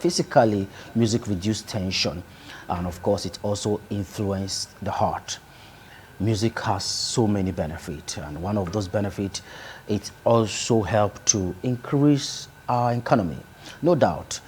physically, music reduces tension, and of course, it also influences the heart. Music has so many benefits, and one of those benefits, it also helps to increase our economy. No doubt,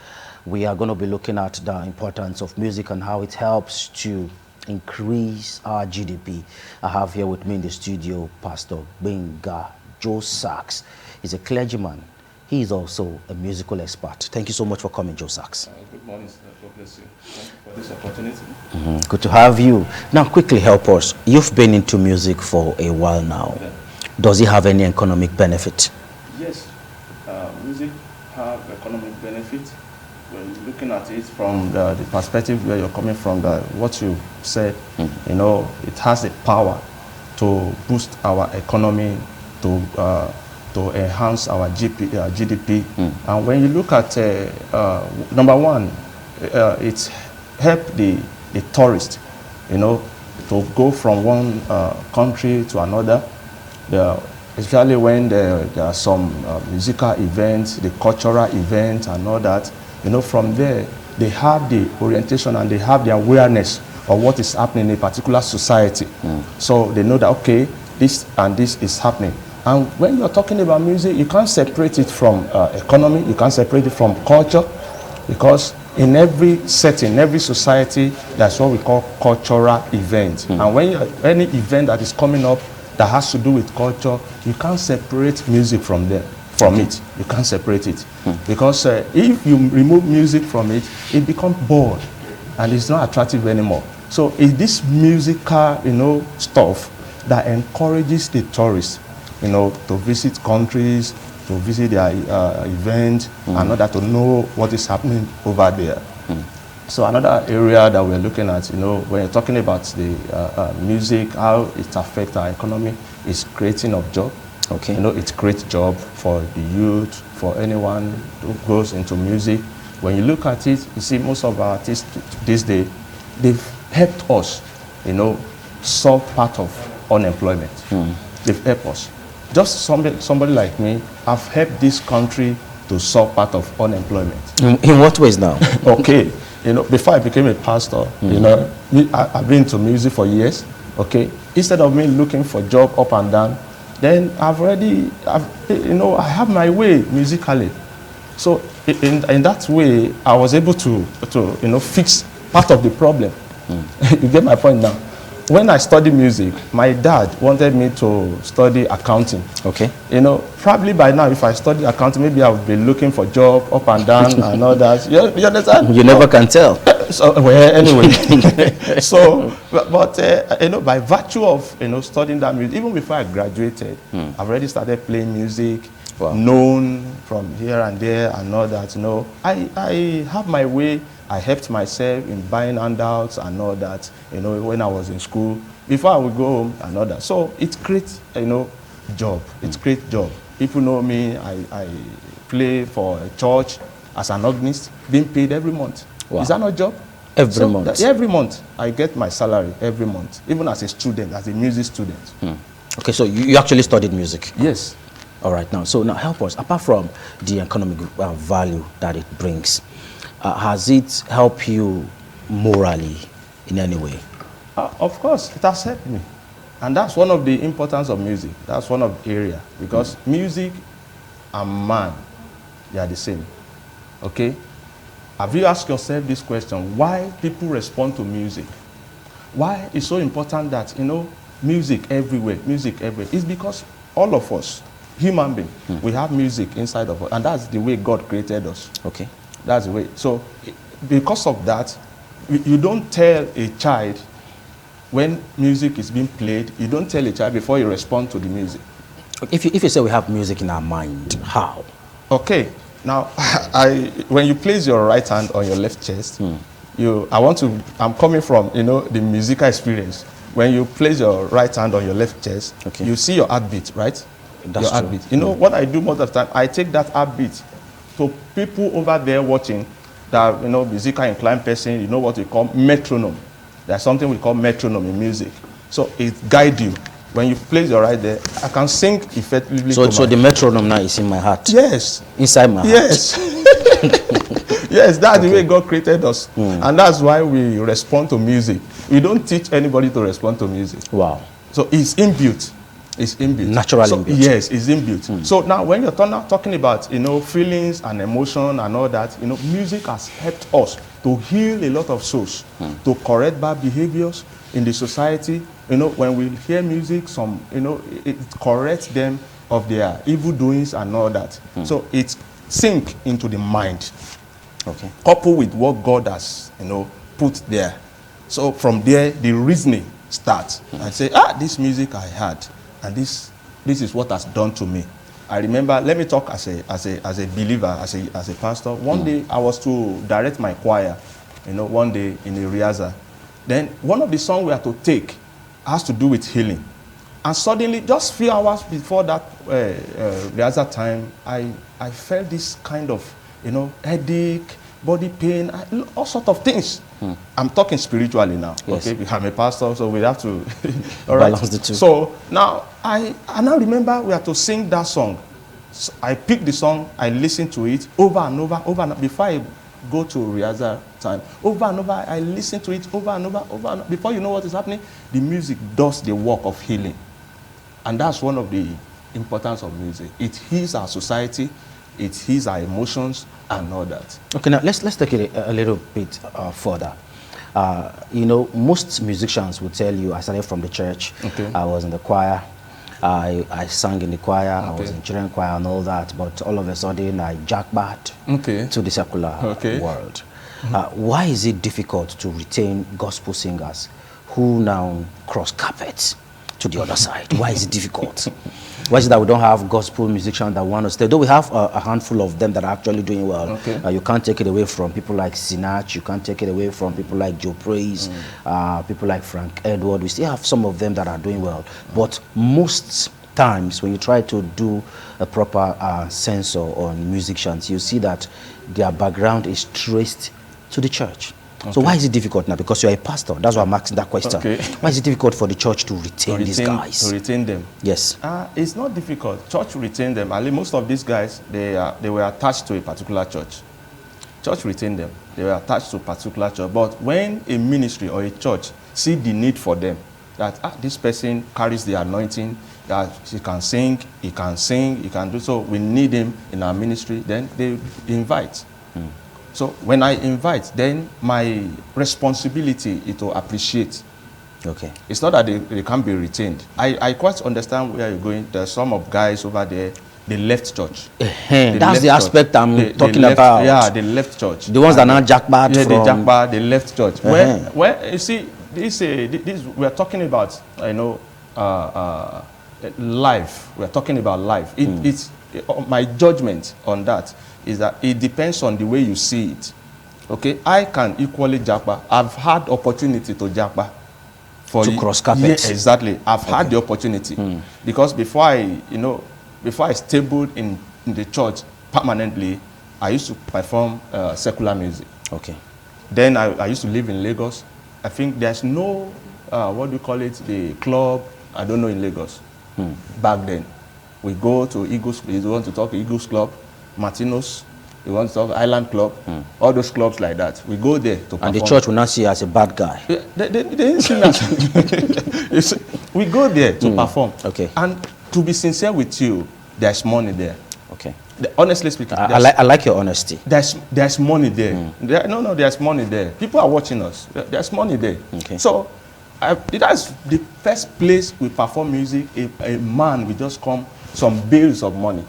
we are going to be looking at the importance of music and how it helps to increase our GDP. I have here with me in the studio Pastor Benga Joe Sachs. He's a clergyman. He is also a musical expert. Thank you so much for coming, Joe Sachs. Good morning, sir. God bless you. Thank you for this opportunity. Good to have you. Now, quickly help us. You've been into music for a while now. Yeah. Does it have any economic benefit? Yes, music have economic benefit. When you're looking at it from the perspective where you're coming from, what you said, you know, it has the power to boost our economy, to enhance our GDP. And when you look at, number one, it helped the tourist, you know, to go from one country to another, especially when there are some musical events, the cultural events and all that. You know, from there, they have the orientation and they have the awareness of what is happening in a particular society. So they know that, okay, this and this is happening. And when you're talking about music, you can't separate it from economy, you can't separate it from culture, because in every setting, every society, that's what we call cultural events. And when any event that is coming up that has to do with culture, you can't separate music from it. You can't separate it. Because if you remove music from it, it becomes bored and it's not attractive anymore. So it's this musical, you know, stuff that encourages the tourists, you know, to visit countries, to visit their events, and order to know what is happening over there. So another area that we're looking at, you know, when you're talking about the music, how it affects our economy, is creating of job. Okay. You know, it creates job for the youth, for anyone who goes into music. When you look at it, you see most of our artists this day, they've helped us, you know, solve part of unemployment. They've helped us. Just somebody like me, I've helped this country to solve part of unemployment. In what ways now? Okay, you know, before I became a pastor, you know, I've been into music for years. Okay, instead of me looking for job up and down, then you know, I have my way musically. So in that way, I was able to you know, fix part of the problem. You get my point now. When I studied music, my dad wanted me to study accounting. Okay. You know, probably by now, if I studied accounting, maybe I would be looking for job up and down and all that. You understand? You never can tell. So, well, anyway. So, but you know, by virtue of, you know, studying that music, even before I graduated, I've already started playing music, known from here and there and all that. You know, I have my way. I helped myself in buying handouts and all that, you know, when I was in school, before I would go home and all that. So it creates, you know, job. It creates job. People know me. I play for a church as an organist, being paid every month. Wow. Is that not a job? Every month? Every month. I get my salary every month, even as a student, as a music student. Okay, so you actually studied music? Yes. All right, now, so now help us, apart from the economic value that it brings, has it helped you morally in any way? Of course, it has helped me. And that's one of the importance of music. That's one of the areas. Because music and man, they are the same. Okay? Have you asked yourself this question? Why people respond to music? Why it's so important that, you know, music everywhere, music everywhere? It's because all of us, human beings, we have music inside of us. And that's the way God created us. Okay. That's the way. So, because of that, you don't tell a child when music is being played, you don't tell a child before you respond to the music. If you say we have music in our mind, how? Okay. Now, when you place your right hand on your left chest, I'm coming from, you know, the musical experience. When you place your right hand on your left chest, you see your heartbeat, right? That's your heartbeat. You know, what I do most of the time, I take that heartbeat. So people over there watching, that, you know, musical inclined person, you know what we call metronome. There's something we call metronome in music. So it guides you. When you place your right there, I can sing effectively. So the metronome now is in my heart? Yes. Inside my heart? Yes. Yes, that's the way God created us. And that's why we respond to music. We don't teach anybody to respond to music. Wow. So it's inbuilt. It's inbuilt. Naturally so, inbuilt. Yes, it's inbuilt. So now when you're talking about, feelings and emotion and all that, music has helped us to heal a lot of souls, to correct bad behaviors in the society. When we hear music, it corrects them of their evil doings and all that. So it sink into the mind. Okay. Coupled with what God has, put there. So from there, the reasoning starts. And say, this music I had, and this is what has done to me. I remember, let me talk as a believer, as a pastor. One day I was to direct my choir, one day in a rehearsal. Then one of the songs we had to take has to do with healing. And suddenly, just few hours before that rehearsal time, I felt this kind of, headache, body pain, all sorts of things. I'm talking spiritually now. Yes. Okay, I'm a pastor, so we have to balance the two. So now I now remember we have to sing that song. So I picked the song, I listened to it over and over before I go to rehearsal time. Over and over, I listen to it over and over. Before you know what is happening, the music does the work of healing. And that's one of the importance of music. It heals our society, it heals our emotions and all that. Okay, now let's take it a little bit further. Most musicians will tell you, I started from the church, I was in the choir, I sang in the choir, I was in children's choir and all that, but all of a sudden I jackpot to the secular world. Why is it difficult to retain gospel singers who now cross carpets to the other side? Why is it difficult? Why is it that we don't have gospel musicians that want to stay? Though we have a handful of them that are actually doing well. You can't take it away from people like Sinach. You can't take it away from people like Joe Praise, people like Frank Edward. We still have some of them that are doing well. But most times when you try to do a proper censor on musicians, you see that their background is traced to the church. So why is it difficult now? Because you're a pastor. That's why I'm asking that question. Why is it difficult for the church to retain these guys? To retain them? Yes. It's not difficult. Church retain them. Most of these guys, they were attached to a particular church. Church retained them. They were attached to a particular church. But when a ministry or a church see the need for them, that this person carries the anointing, that he can sing, he can do so, we need him in our ministry, then they invite. So when I invite, then my responsibility is to appreciate. Okay. It's not that they can't be retained. I quite understand where you're going. There's some of guys over there, they left church. That's the aspect I'm talking about. Yeah, they left church. The ones that are not jackpot from... they jackpot, they left church. Where you see, this we're talking about, life. We're talking about life. It's my judgment on that is that it depends on the way you see it. Okay, I can equally jackpot. I've had opportunity to jackpot. To cross carpets. Yeah, exactly. I've had the opportunity because before I stabled in the church permanently, I used to perform secular music. Okay. Then I used to live in Lagos. I think there's no what do you call it, the club, I don't know, in Lagos. Back then, we go to Eagles. We want to talk Eagles Club, Martinos. We want to talk Island Club. All those clubs like that. We go there to perform. And the church will not see you as a bad guy. They didn't see me as we go there to perform. Okay. And to be sincere with you, there's money there. Okay. Honestly speaking, I like your honesty. There's money there. There's money there. People are watching us. There's money there. Okay. So that's the first place we perform music. A man will just come, some bales of money.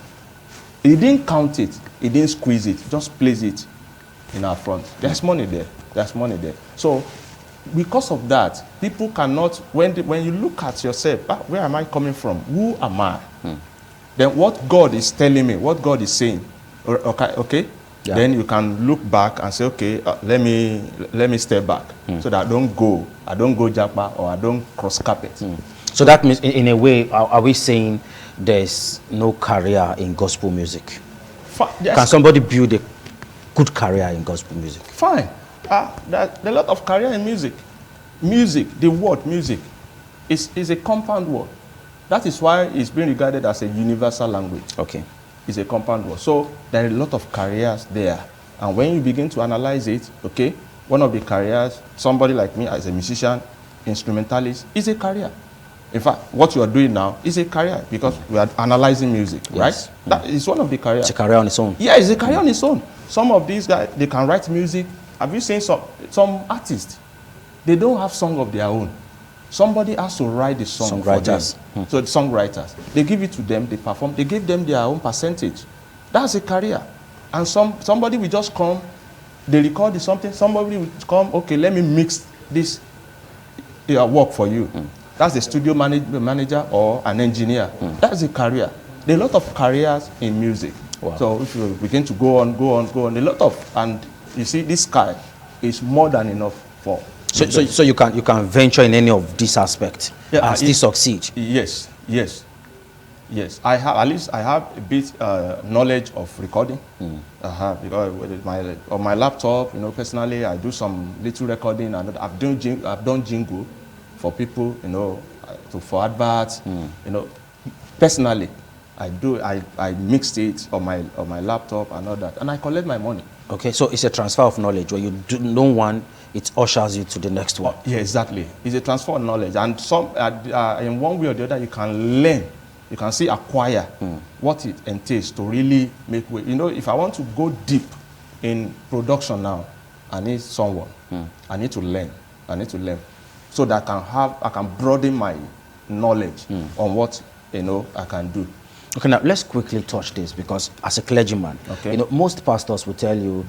He didn't count it. He didn't squeeze it. Just place it in our front. There's money there. There's money there. So because of that, people cannot, when you look at yourself, where am I coming from? Who am I? Then what God is telling me, what God is saying, okay? Yeah. Then you can look back and say, okay, let me step back so that I don't go japa or I don't cross carpet. So that means, in a way, are we saying there's no career in gospel music? Can somebody build a good career in gospel music? Fine. There's a lot of career in music. Music, the word music, is a compound word. That is why it's being regarded as a universal language. Okay. It's a compound word. So there are a lot of careers there And when you begin to analyze it, okay, one of the careers, somebody like me as a musician, instrumentalist, is a career. In fact, what you are doing now is a career because we are analyzing music, right? That is one of the careers. It's a career on its own. Yeah, it's a career on its own. Some of these guys, they can write music. Have you seen some artists? They don't have song of their own. Somebody has to write the song for them. So the songwriters, they give it to them, they perform, they give them their own percentage. That's a career. And somebody will just come, they record something, somebody will come, okay, let me mix this work for you. That's a studio manager or an engineer. That's a career. There are a lot of careers in music. Wow. So if you begin to go on, a lot of, and you see this sky is more than enough for. So you can venture in any of these aspects and still succeed. Yes. I have a bit knowledge of recording. Because with my laptop, personally, I do some little recording, and I've done jingle for people, for adverts. Personally, I mixed it on my laptop and all that, and I collect my money. Okay, so it's a transfer of knowledge where you do know one, it ushers you to the next one. Yeah, exactly. It's a transfer of knowledge, and some in one way or the other, you can learn. You can see acquire what it entails to really make way. If I want to go deep in production now, I need someone. I need to learn. So that I can broaden my knowledge on what I can do. Okay, now let's quickly touch this, because as a clergyman, most pastors will tell you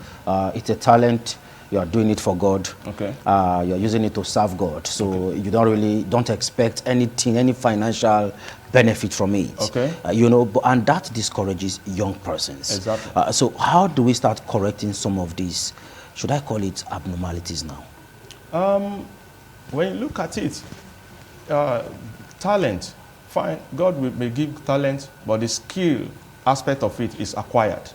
it's a talent. You are doing it for God. Okay. You're using it to serve God. So you don't expect anything, any financial benefit from it. Okay. And that discourages young persons. Exactly. So how do we start correcting some of these, should I call it abnormalities now? When you look at it, talent, fine, God may give talent, but the skill aspect of it is acquired.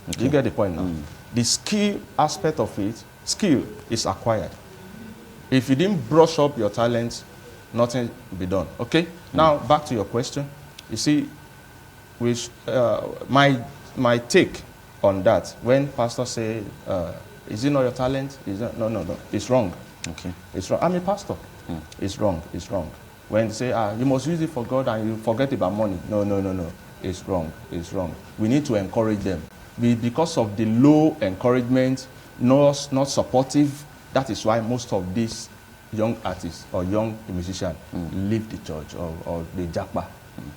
Okay. You get the point now? The skill aspect of it, skill is acquired. If you didn't brush up your talent, nothing will be done. Okay? Now, back to your question. You see, my take on that, when pastors say, is it not your talent? No. It's wrong. Okay. It's wrong. I'm a pastor. It's wrong. When they say, you must use it for God and you forget about money. No. It's wrong. We need to encourage them. Because of the low encouragement, not supportive, that is why most of these young artists or young musicians leave the church or they japa.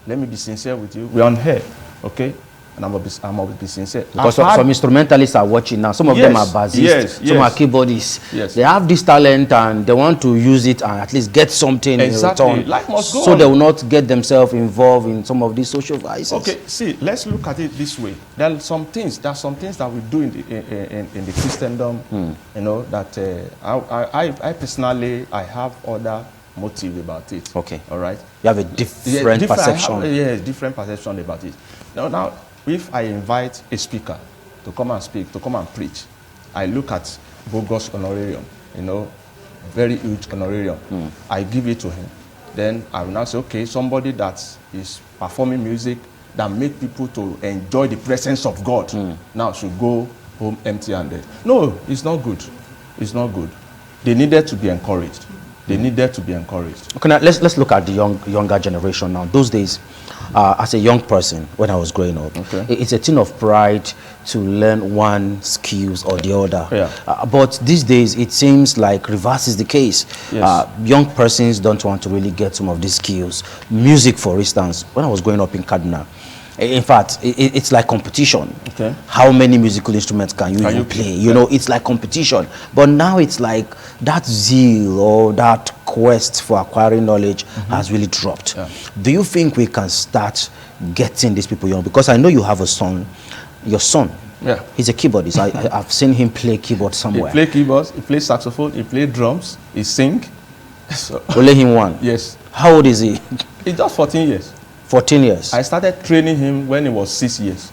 Let me be sincere with you. We're on here, okay? And I'm gonna be sincere. Because some instrumentalists are watching now. Some of them are bassists, some are keyboardists. Yes. They have this talent and they want to use it and at least get something in return. Life must go so on. They will not get themselves involved in some of these social vices. Okay, see, let's look at it this way. There are some things that we do in the Christendom, that I personally, I have other motive about it. Okay. All right. You have a different perception. Different perception about it. Now, if I invite a speaker to come and speak, to come and preach, I look at bogus honorarium, very huge honorarium. I give it to him. Then I will now say, okay, somebody that is performing music that make people to enjoy the presence of God now should go home empty-handed. No, it's not good. It's not good. They needed to be encouraged. Okay, now let's look at the younger generation now. Those days, as a young person, when I was growing up, it's a thing of pride to learn one skills or the other. Yeah. But these days, it seems like reverse is the case. Yes. Young persons don't want to really get some of these skills. Music, for instance, when I was growing up in Kaduna, in fact, it's like competition. Okay. How many musical instruments can you play? It's like competition. But now it's like that zeal or that quest for acquiring knowledge has really dropped. Yeah. Do you think we can start getting these people young? Because I know you have a son. Your son, he's a keyboardist. I've seen him play keyboard somewhere. He plays keyboards, he plays saxophone, he plays drums, he sings. So. Only him one? Yes. How old is he? He's just 14 years. 14 years. I started training him when he was 6 years.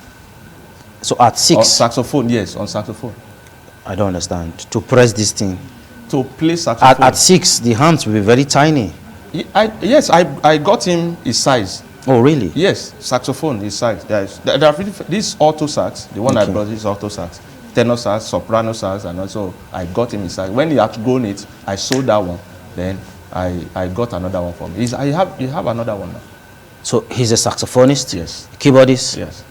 So at 6? On saxophone, yes, on saxophone. I don't understand. To press this thing? To play saxophone. At 6, the hands will be very tiny. Yes, I got him his size. Oh, really? Yes, saxophone, his size. There are this alto sax, the one I brought is alto sax. tenor sax, soprano sax, and also I got him his sax. When he had grown it, I sold that one. Then I got another one for me. You have another one now. So he's a saxophonist? Yes. Keyboardist? Yes.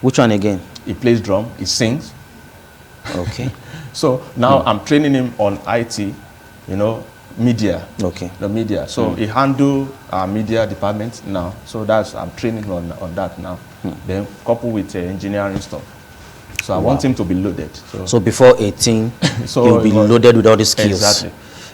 Which one again? He plays drum, he sings. Okay. So now I'm training him on IT, you know, media. Okay. The media. So he handle our media department now. So I'm training him on that now. Then coupled with engineering stuff. So I want him to be loaded. So before 18, So he'll be loaded with all the skills. Exactly.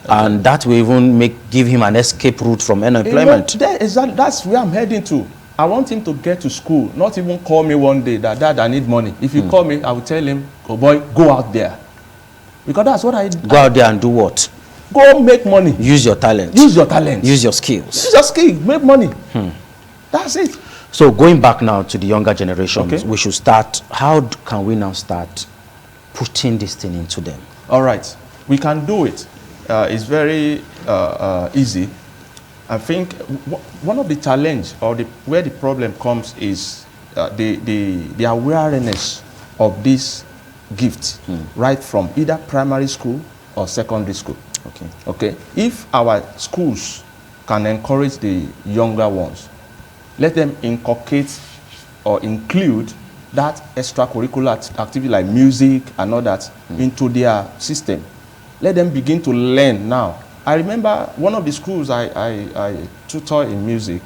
And that will even give him an escape route from unemployment. You know, that's where I'm heading to. I want him to get to school, not even call me one day that, Dad, I need money. If you call me, I will tell him, oh boy, go out there. Because that's what I do. Go out there and do what? Go make money. Use your talent. Use your talent. Use your skills. Use your skills. Make money. That's it. So going back now to the younger generations, Okay. we should start, how can we now start putting this thing into them? All right. We can do it. It's very easy. I think one of the challenge or where the problem comes is the awareness of this gift right from either primary school or secondary school. Okay. Okay. If our schools can encourage the younger ones, let them inculcate or include that extracurricular activity like music and all that into their system. Let them begin to learn now. I remember one of the schools I tutor in music,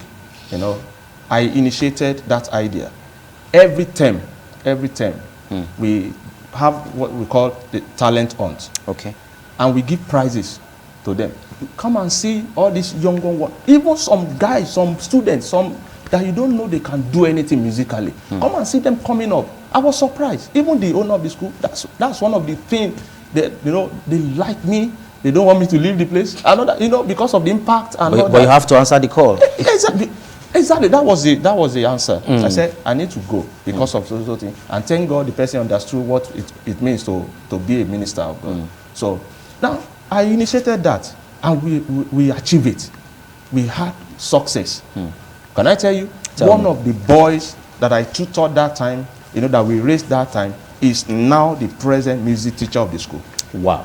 you know, I initiated that idea. Every term, we have what we call the talent hunt. Okay. And we give prizes to them. Come and see all these younger ones. Even some guys, some students, some that you don't know they can do anything musically. Come and see them coming up. I was surprised. Even the owner of the school, that's one of the things that, you know, they like me. They don't want me to leave the place. I know that, you know, because of the impact and all that. But you have to answer the call. Exactly. That was the answer. I said, I need to go because of those things. And thank God the person understood what it means to be a minister of God. So now I initiated that and we achieved it. We had success. Can I tell you? One of the boys that I tutored that time, you know, that we raised that time, is now the present music teacher of the school. Wow.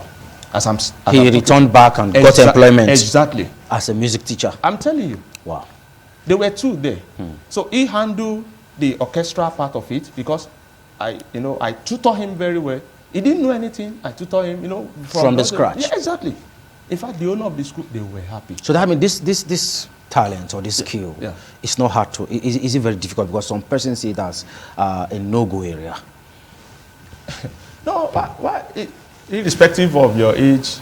He returned back and got employment. Exactly. As a music teacher. I'm telling you. Wow. There were two there. So he handled the orchestral part of it because I tutored him very well. He didn't know anything. I tutored him, you know, from the scratch. Yeah, exactly. In fact, the owner of the school, they were happy. So that, I mean, this talent or this skill, it's not hard to, is it very difficult? Because some persons see it as a no-go area. No, why? Irrespective of your age,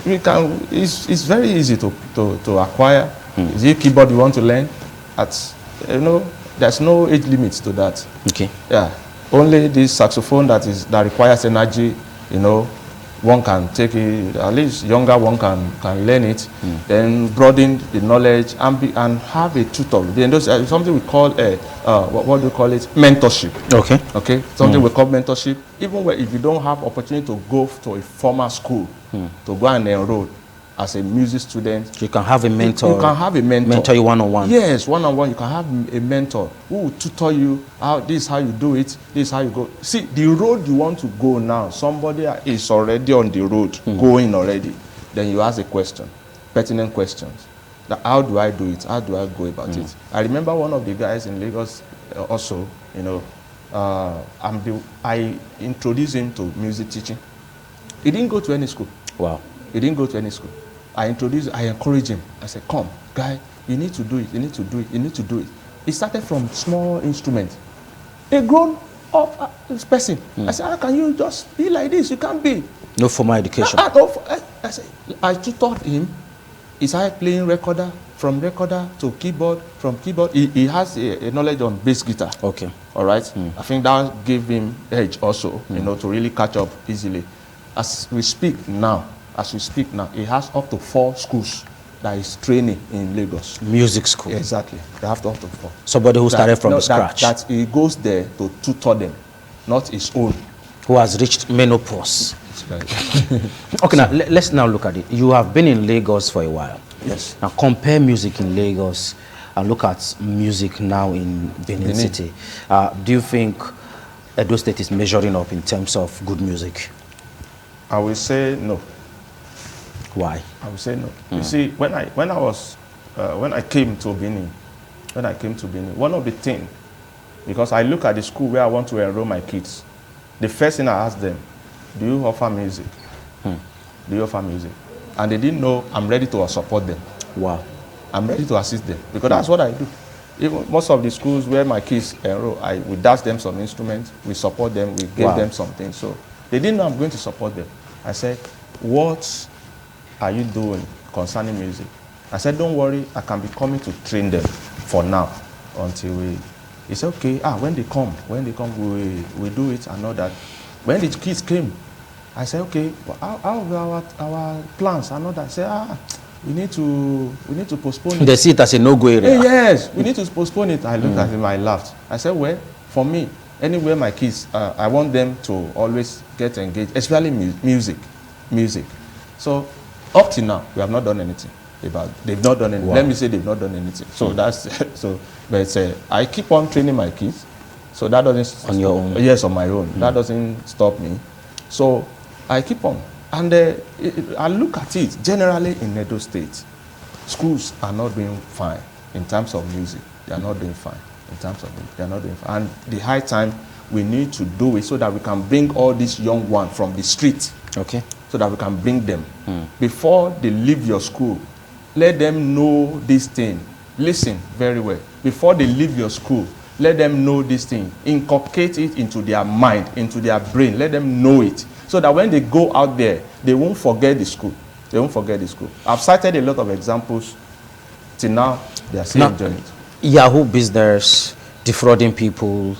you can. It's very easy to acquire. Is it keyboard you want to learn? There's no age limit to that. Okay. Yeah. Only this saxophone that requires energy, you know, one can take it, at least younger one can learn it, then broaden the knowledge and have a tutor. Then there's something we call what do you call it? Mentorship. Okay. Okay. Something we call mentorship. Even if you don't have opportunity to go to a formal school to go and enroll as a music student, you can have a mentor. You can have a mentor. Mentor you one-on-one. Yes, one-on-one. You can have a mentor who will tutor you. This is how you do it. This is how you go. See, the road you want to go now, somebody is already on the road, going already. Then you ask a question, pertinent questions. How do I do it? How do I go about it? I remember one of the guys in Lagos also, you know, I introduced him to music teaching. He didn't go to any school. Wow. He didn't go to any school. I encouraged him. I said, come, guy, you need to do it. You need to do it. You need to do it. He started from small instruments. A grown up person. I said, how can you just be like this? You can't be. No formal education. I tutored him. He started playing recorder, from recorder to keyboard, from keyboard. He has a knowledge on bass guitar. Okay. All right. I think that gave him edge also, you know, to really catch up easily. As we speak now, he has up to 4 schools that is training in Lagos. Music school. Exactly. They have up to 4. Somebody who started from scratch. That he goes there to tutor them, not his own. Who has reached menopause. Okay, now let's now look at it. You have been in Lagos for a while. Yes. Now compare music in Lagos and look at music now in Benin City. Do you think Edo State is measuring up in terms of good music? I will say no. Why? I will say no. You see, when I came to Benin, one of the things, because I look at the school where I want to enroll my kids, the first thing I ask them, do you offer music? Do you offer music? And they didn't know I'm ready to support them. Wow. I'm ready to assist them because that's what I do. Even most of the schools where my kids enroll, we dash them some instruments, we support them, we give them something. So they didn't know I'm going to support them. I said, what are you doing concerning music? I said, don't worry, I can be coming to train them for now until we. He said, okay, when they come, we do it and all that. When the kids came, I said, okay, how are our plans and all that? I said, we need to postpone it. They see it as a no-go area. Yes, we need to postpone it. I looked at him, I laughed. I said, well, for me, anywhere my kids, I want them to always get engaged, especially music. So up to now, we have not done anything about it. They've not done anything. Wow. Let me say they've not done anything. So that's so. But I keep on training my kids. So that doesn't on your own. Yes, on my own. That doesn't stop me. So I keep on. And I look at it, generally in Edo State, schools are not doing fine in terms of music. They are not doing fine in terms of music. They are not doing fine. And the high time, we need to do it so that we can bring all these young ones from the street. Okay. So that we can bring them. Before they leave your school, let them know this thing. Listen very well. Before they leave your school, let them know this thing. Inculcate it into their mind, into their brain. Let them know it. So that when they go out there, they won't forget the school. They won't forget the school. I've cited a lot of examples. Till now, they are still enjoying it. Yahoo business, defrauding people,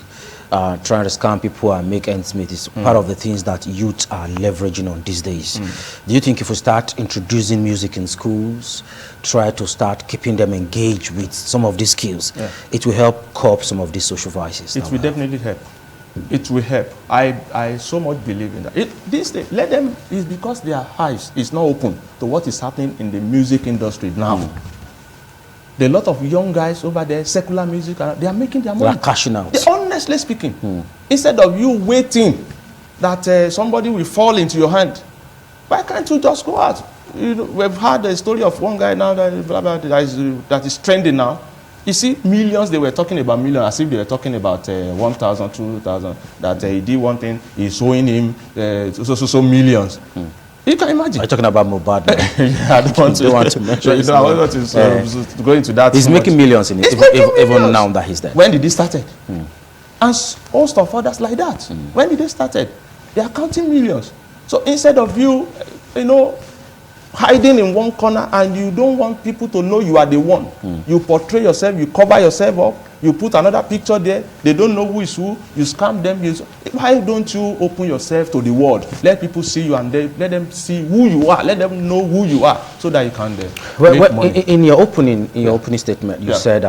trying to scam people and make ends meet is part of the things that youth are leveraging on these days. Do you think if we start introducing music in schools, try to start keeping them engaged with some of these skills, it will help curb some of these social vices? It will definitely help. It will help. I so much believe in that. Let them, it's because their eyes is not open to what is happening in the music industry now. There are a lot of young guys over there, secular music, they are making their money. They are cashing out. Honestly speaking, instead of you waiting that somebody will fall into your hand, why can't you just go out? You know, we've had a story of one guy now that is trending now. You see, millions, they were talking about millions as if they were talking about 1,000, 2,000, that he did one thing, he's owing him so millions. You can imagine. Are you talking about Mobad? Yeah, I don't want to mention it. I don't want to go into that. He's making millions in it, even now that he's there. When did he started? And host of others like that. When did they started? They are counting millions. So instead of you know, hiding in one corner and you don't want people to know you are the one. You portray yourself, you cover yourself up, you put another picture there, they don't know who is who, you scam them. Why don't you open yourself to the world? Let people see you and let them see who you are, let them know who you are so that you can make money. In your opening statement, you said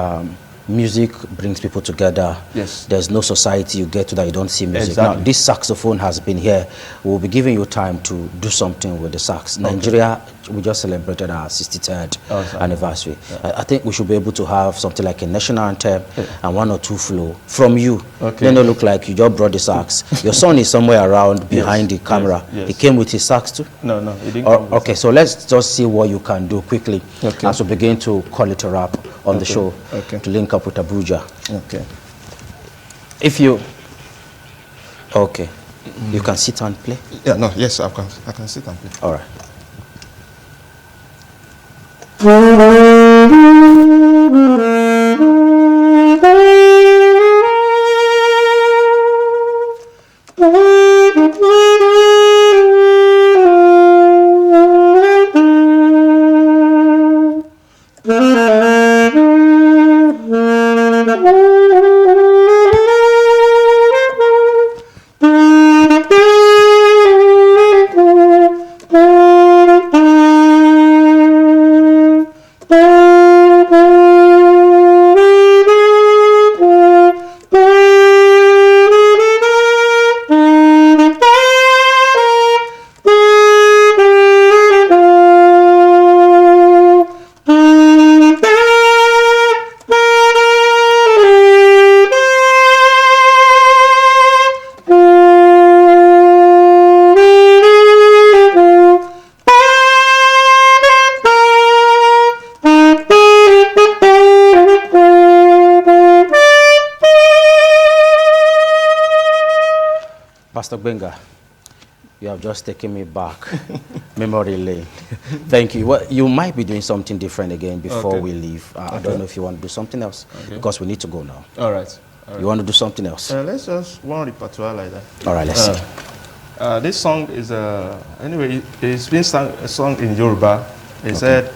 music brings people together. Yes. There's no society you get to that you don't see music. Exactly. Now, this saxophone has been here. We'll be giving you time to do something with the sax. Okay. Nigeria, we just celebrated our 63rd anniversary. Yeah. I think we should be able to have something like a national anthem and one or two flow from you. Okay. Then it look like you just brought the sax. Your son is somewhere around behind the camera. Yes. He came with his sax too? No, he didn't come with okay, so let's just see what you can do quickly as we begin to call it a wrap on the show to link up with Abuja. Okay. If you you can sit and play. Yeah, no, yes, I can sit and play. All right. Pastor Benga, you have just taken me back memory lane. Thank you. Well, you might be doing something different again before we leave. I don't know if you want to do something else because we need to go now. All right. You want to do something else? Let's just one repertoire like that. All right, let's see. This song is anyway. It's been sung in Yoruba. It said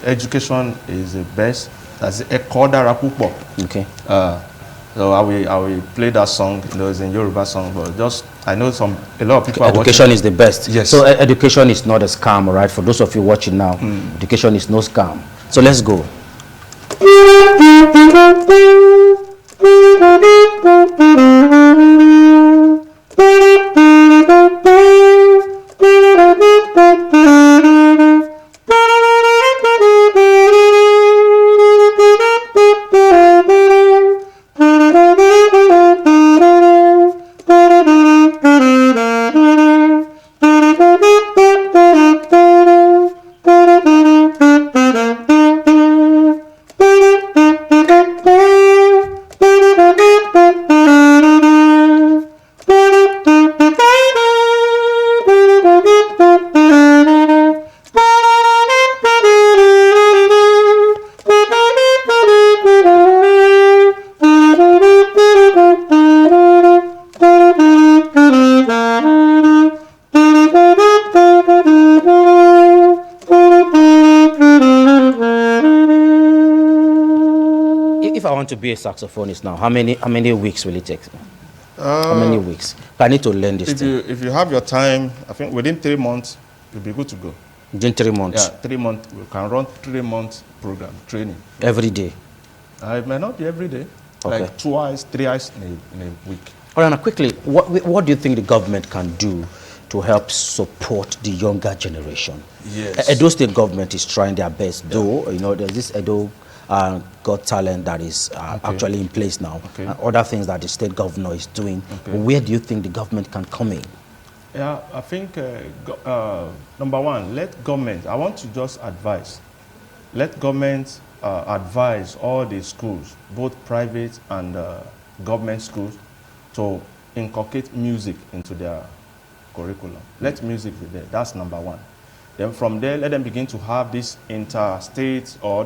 education is the best. That's Ekoda Rapupo. Okay. So I will play that song. You know, it's in Yoruba song, but just I know a lot of people. Education is the best. Yes. So education is not a scam, right? For those of you watching now, education is no scam. So let's go. If I want to be a saxophonist now, how many weeks will it take? How many weeks? I need to learn this thing. If you have your time, I think within 3 months, you'll be good to go. Within 3 months? Yeah, 3 months. We can run 3 months program, training. Every day? It may not be every day. Okay. Like 2 hours, 3 hours in a week. All right, now quickly, what do you think the government can do to help support the younger generation? Yes. Edo State government is trying their best, though, you know, there's this Edo Got Talent that is actually in place now, and other things that the state governor is doing. But where do you think the government can come in? Yeah, I think, number one, let government, I want to just advise, let government advise all the schools, both private and government schools, to inculcate music into their curriculum. Let music be there. That's number one. Then from there, let them begin to have this interstate or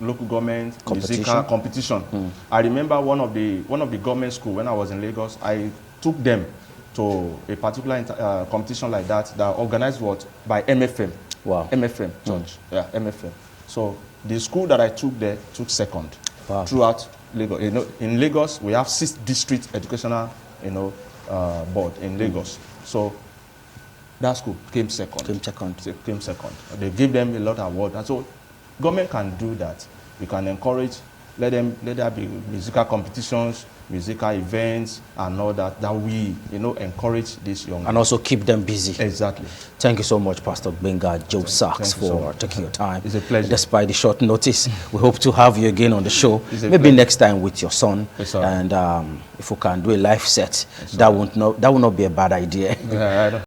local government musical competition. I remember one of the government school when I was in Lagos. I took them to a particular competition like that organized by MFM. Wow. MFM Church. Yeah, MFM. So the school that I took there took second throughout Lagos. You know, in Lagos we have 6 district educational, board in Lagos. So that school came second. Came second. They give them a lot of awards. And so government can do that. We can encourage, let there be musical competitions, musical events, and all that we, encourage this young. And also keep them busy. Exactly. Thank you so much, Pastor Benga Joe Sachs, for taking your time. It's a pleasure. Despite the short notice, we hope to have you again on the show. Maybe next time with your son. And if we can do a live set, that will not be a bad idea. Yeah,